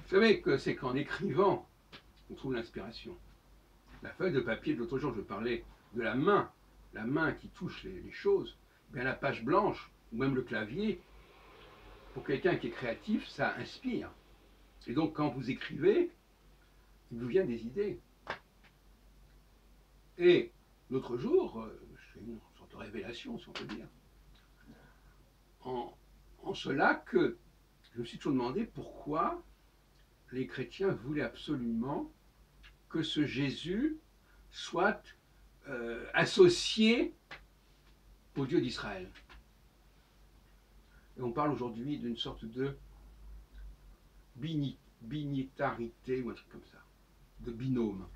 Vous savez que c'est qu'en écrivant qu'on trouve l'inspiration. La feuille de papier, de l'autre jour, je parlais de la main qui touche les choses. Eh bien, la page blanche, ou même le clavier, pour quelqu'un qui est créatif, ça inspire. Et donc, quand vous écrivez, il vous vient des idées. Et l'autre jour, c'est une sorte de révélation, si on peut dire, en cela que je me suis toujours demandé pourquoi les chrétiens voulaient absolument que ce Jésus soit associé au Dieu d'Israël. Et on parle aujourd'hui d'une sorte de binitarité ou un truc comme ça, de binôme.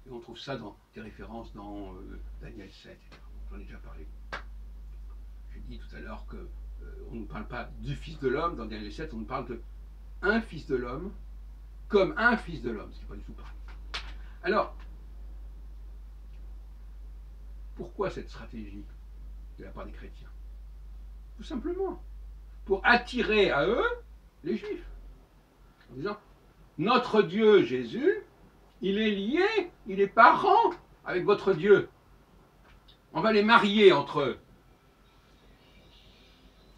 Et on trouve ça dans des références dans Daniel 7, etc. J'en ai déjà parlé. J'ai dit tout à l'heure qu'on ne parle pas du Fils de l'homme, dans Daniel 7, on nous parle de un Fils de l'homme comme un Fils de l'homme, ce qui n'est pas du tout pareil. Alors, pourquoi cette stratégie de la part des chrétiens? Tout simplement, pour attirer à eux les Juifs. En disant, notre Dieu Jésus, il est lié, il est parent avec votre Dieu. On va les marier entre eux.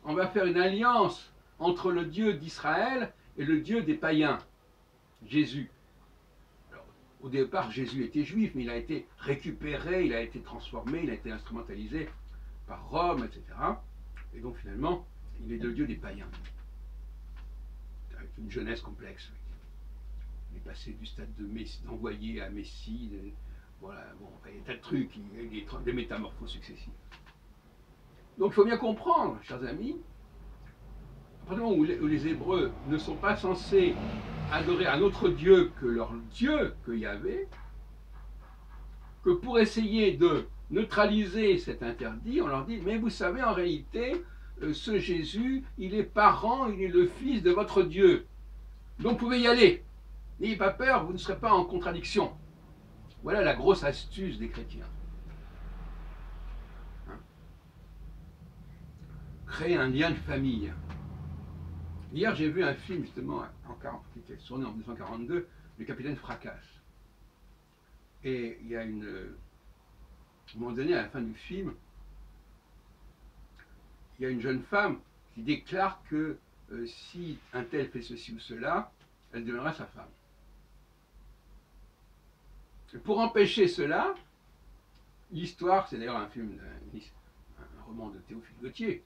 On va faire une alliance entre le Dieu d'Israël et le Dieu des païens, Jésus. Alors, au départ, Jésus était juif, mais il a été récupéré, il a été transformé, il a été instrumentalisé par Rome, etc. Et donc finalement, il est le Dieu des païens, avec une jeunesse complexe. Il est passé du stade d'envoyé à Messie, voilà, bon, il y a des tas de trucs, il y a des métamorphoses successives. Donc il faut bien comprendre, chers amis, à partir du moment où les Hébreux ne sont pas censés adorer un autre Dieu que leur Dieu, que Yahvé, que pour essayer de neutraliser cet interdit, on leur dit, mais vous savez, en réalité, ce Jésus, il est parent, il est le fils de votre Dieu. Donc vous pouvez y aller. N'ayez pas peur, vous ne serez pas en contradiction. Voilà la grosse astuce des chrétiens. Hein? Créer un lien de famille. Hier, j'ai vu un film, justement, qui était tourné en 1942, Le Capitaine Fracasse. Et il y a à un moment donné, à la fin du film, il y a une jeune femme qui déclare que si un tel fait ceci ou cela, elle deviendra sa femme. Et pour empêcher cela, l'histoire, c'est d'ailleurs un film, un roman de Théophile Gautier,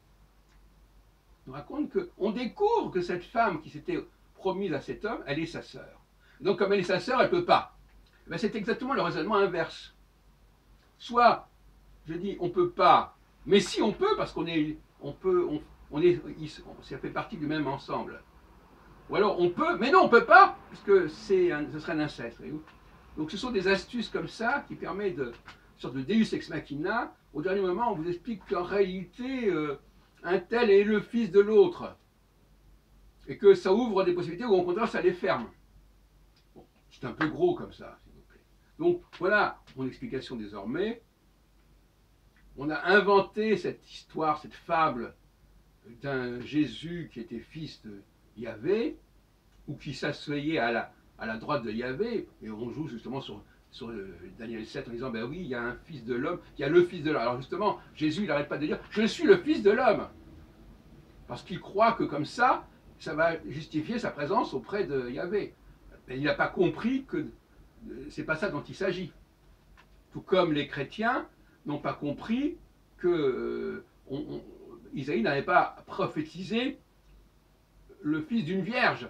nous raconte qu'on découvre que cette femme qui s'était promise à cet homme, elle est sa sœur. Donc comme elle est sa sœur, elle ne peut pas. Ben, c'est exactement le raisonnement inverse. Soit, je dis, on ne peut pas, mais si on peut, parce ça fait partie du même ensemble. Ou alors on peut, mais non, on ne peut pas, puisque ce serait un inceste. Voyez-vous. Donc ce sont des astuces comme ça qui permettent une sorte de deus ex machina. Au dernier moment, on vous explique qu'en réalité, un tel est le fils de l'autre. Et que ça ouvre des possibilités où au contraire ça les ferme. Bon, c'est un peu gros comme ça, s'il vous plaît. Donc voilà mon explication désormais. On a inventé cette histoire, cette fable d'un Jésus qui était fils de Yahvé, ou qui s'asseyait à la droite de Yahvé, et on joue justement sur Daniel 7 en disant, ben oui, il y a un fils de l'homme, il y a le fils de l'homme. Alors justement, Jésus, il n'arrête pas de dire, je suis le fils de l'homme. Parce qu'il croit que comme ça va justifier sa présence auprès de Yahvé. Mais il n'a pas compris que c'est pas ça dont il s'agit. Tout comme les chrétiens n'ont pas compris que Isaïe n'avait pas prophétisé le fils d'une vierge.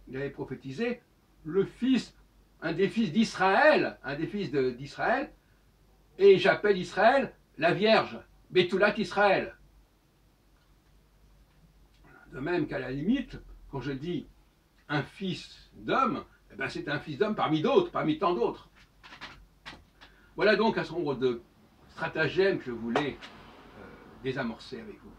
Il avait prophétisé le fils, un des fils d'Israël, et j'appelle Israël la Vierge, Betoulat Israël. De même qu'à la limite, quand je dis un fils d'homme, eh ben c'est un fils d'homme parmi d'autres, parmi tant d'autres. Voilà donc un certain nombre de stratagèmes que je voulais désamorcer avec vous.